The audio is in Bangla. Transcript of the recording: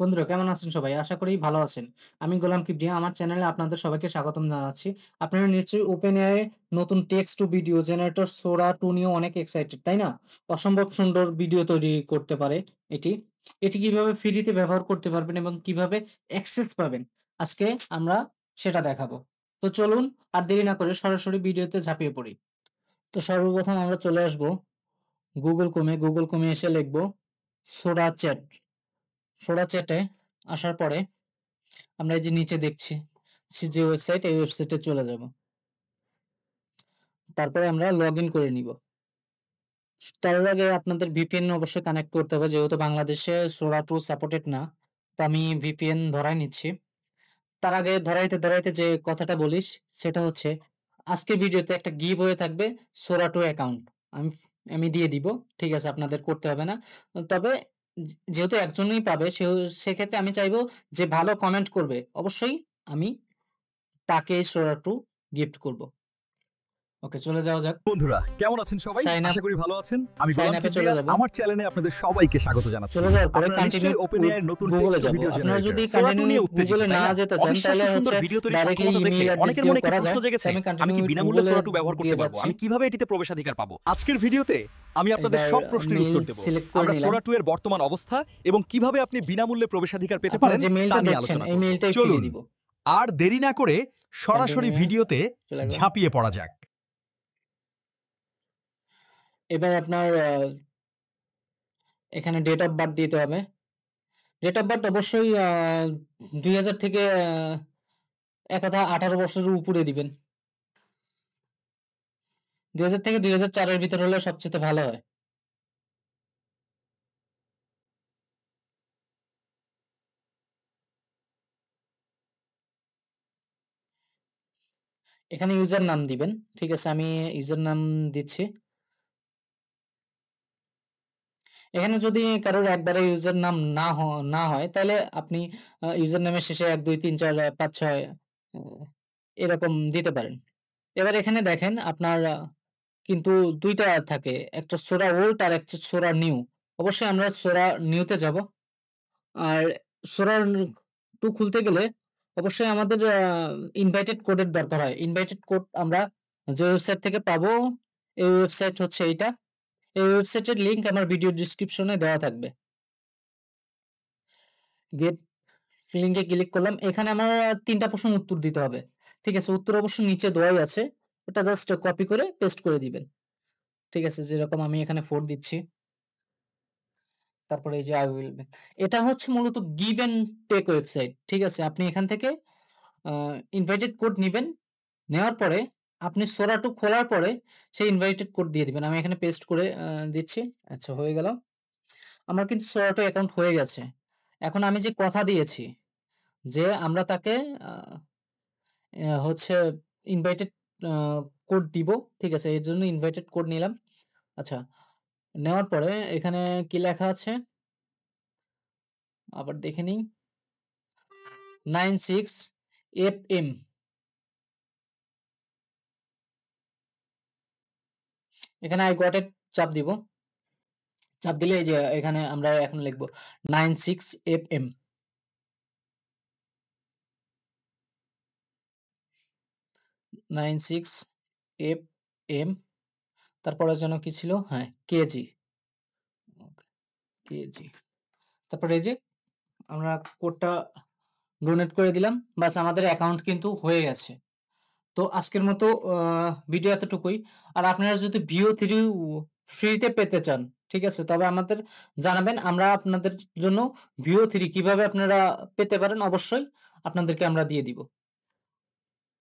বন্ধুরা কেমন আছেন সবাই? আশা করি ভালো আছেন। আমি গোলাম কিবরিয়া। আমার চ্যানেলে আপনাদের সবাইকে স্বাগতম জানাচ্ছি। আপনারা নিশ্চয়ই OpenAI নতুন text to video generator Sora 2 নিয়ে অনেক এক্সাইটেড, তাই না? অসম্ভব সুন্দর ভিডিও তৈরি করতে পারে এটি। এটি কিভাবে ফ্রিতে ব্যবহার করতে পারবেন এবং কিভাবে অ্যাক্সেস পাবেন, আজকে আমরা সেটা দেখাবো। তো চলুন আর দেরি না করে সরাসরি ভিডিওতে ঝাঁপিয়ে পড়ি। তো সর্বপ্রথম আমরা চলে আসবো Google Chrome এ। Google Chrome এ এসে লিখব Sora Chat। Sora Chat এ আসার পরে আমরা এই যে নিচে দেখছি যে ওয়েবসাইট, এই ওয়েবসাইটে চলে যাব। তারপরে আমরা লগইন করে নিব। তার আগে আপনাদের ভিপিএন অবশ্যই কানেক্ট করতে হবে, যেহেতু বাংলাদেশে সোরা 2 সাপোর্টেড না। তো আমি ভিপিএন ধরাই নিচ্ছি। তার আগে ধরাইতে যে কথাটা বলিস সেটা হচ্ছে, আজকের ভিডিওতে একটা গিভ অ্যাওয়ে থাকবে সোরা 2 অ্যাকাউন্ট। আমি আমি দিয়ে দিব। ঠিক আছে? আপনাদের করতে হবে না। তবে যেহেতু একজনই পাবে সেক্ষেত্রে আমি চাইবো যে ভালো কমেন্ট করবে, অবশ্যই আমি তাকে সোরা 2 গিফট করব। ওকে, চলে যাওয়া যাক। বন্ধুরা কেমন আছেন সবাই? সাইন আপ আশা করি ভালো আছেন। আমি সাইন গোলাম আপে চলে কিবরিয়া যাব। আমার চ্যানেলে আপনাদের সবাইকে স্বাগত জানাচ্ছি। চলে যাওয়ার পরে আপনারা কন্টিনিউ নিশ্চয়ই OpenAI এর নতুন গুগলে টেক্সট টু যাব। ভিডিও আপনারা জেনারেটর যদি সোরা 2 কন্টিনিউ নিয়ে উত্তেজিত, গুগলে তাই না না? যেতে চান অবিশ্বাস্য তাহলে সুন্দর হচ্ছে ভিডিও তৈরির ডাইরেক্টলি সক্ষমতা দেখে ইমেইল অ্যাড্রেস অনেকের দিয়েও মনে একটি করা প্রশ্ন যায়। তো জেগেছে, আমি আমি কন্টিনিউ কি বিনামূল্যে গুগলে সোরা 2 ব্যবহার করতে দিয়ে পারবো? যাচ্ছি। আমি কিভাবে এটিতে প্রবেশাধিকার পাবো? আজকের ভিডিওতে আমি আপনাদের এবার সব প্রশ্নের মেইল উত্তর দেব। সিলেক্ট করে আমরা নিলাম। সোরা 2 এর বর্তমান অবস্থা এবং কিভাবে আপনি বিনামূল্যে প্রবেশাধিকার পেতে আপনারা পারেন যে তা মেইলটা নিয়ে দেখছেন আলোচনা এই করব। মেইলটাই ফিরিয়ে চলুন দিব। আর দেরি না করে সরাসরি কন্টিনিউ ভিডিওতে চলে গেলাম। ঝাঁপিয়ে পড়া যাক। এবার আপনার এখানে ডেট অফ বার্থ দিতে হবে। ডেট অফ বার্থ অবশ্যই ২০০০ থেকে এক কথায় ১৮ বছরের উপরে দিবেন। ২০০০ থেকে ২০০৪ এর ভিতর হলে সবচেয়ে ভালো হয়। এখানে ইউজার নাম দিবেন। ঠিক আছে? আমি ইউজার নাম দিচ্ছি। এখানে যদি কারোর একবারে ইউজার নাম না হয় তাহলে আপনি ইউজার নামের শেষে ১, ২, ৩, ৪, ৫, ৬ অ এরকম দিতে পারেন। এবার এখানে দেখেন আপনার কিন্তু ২ টা থাকে। একটা সোরা ওল্ড আর একটা সোরা নিউ। অবশ্যই আমরা সোরা নিউতে যাব। আর সোরা 2 খুলতে গেলে অবশ্যই আমাদের ইনভাইটেড কোডের দরকার হয়। ইনভাইটেড কোড আমরা যে ওয়েবসাইট থেকে পাবো, এই ওয়েবসাইট হচ্ছে এইটা। এই ওয়েবসাইটের লিংক আমার ভিডিও ডেসক্রিপশনে দেওয়া থাকবে। গেট লিংকে ক্লিক করলাম। এখানে আমার ৩ টা প্রশ্নের উত্তর দিতে হবে। ঠিক আছে? উত্তর অবশ্য নিচে দেওয়াই আছে। ওটা জাস্ট কপি করে পেস্ট করে দিবেন। ঠিক আছে? যেরকম আমি এখানে 4 দিচ্ছি। তারপরে এই যে I will be, এটা হচ্ছে মূলত গিভ অ্যান্ড টেক ওয়েবসাইট। ঠিক আছে? আপনি এখান থেকে আ ইনভাইটেড কোড নিবেন। নেওয়ার পরে আপনি সোরা 2 খোলার পরে সেই ইনভাইটেড কোড দিয়ে দিবেন। আমি এখানে পেস্ট করে দিচ্ছি। আচ্ছা, হয়ে গেল। আমার কিন্তু সোরা 2 অ্যাকাউন্ট হয়ে গেছে। এখন আমি যে কথা দিয়েছি যে আমরা তাকে আ হচ্ছে ইনভাইটেড আ কোড দিব। ঠিক আছে? এর জন্য ইনভাইটেড কোড নিলাম। আচ্ছা, নেওয়ার পরে এখানে কি লেখা আছে? আবার দেখে নিই। 96FM। এখানে I got it চাপ দিব। চাপ দিলে এই যে এখানে আমরা এখন লিখব 96FM। 96FM। তারপরের জন্য কি ছিল? হ্যাঁ, কেজি। ওকে, কেজি। তারপরে এই যে আমরা কোডটা ডোনেট করে দিলাম। বাস আমাদের অ্যাকাউন্ট কিন্তু হয়ে গেছে। তো আজকের মতো ভিডিও এতটুকুই। আর আপনারা যদি VO3 ফ্রিতে পেতে চান, ঠিক আছে? তবে আমাদের জানাবেন। আমরা আপনাদের জন্য VO3 কিভাবে আপনারা পেতে পারেন অবশ্যই আপনাদেরকে আমরা দিয়ে দিব।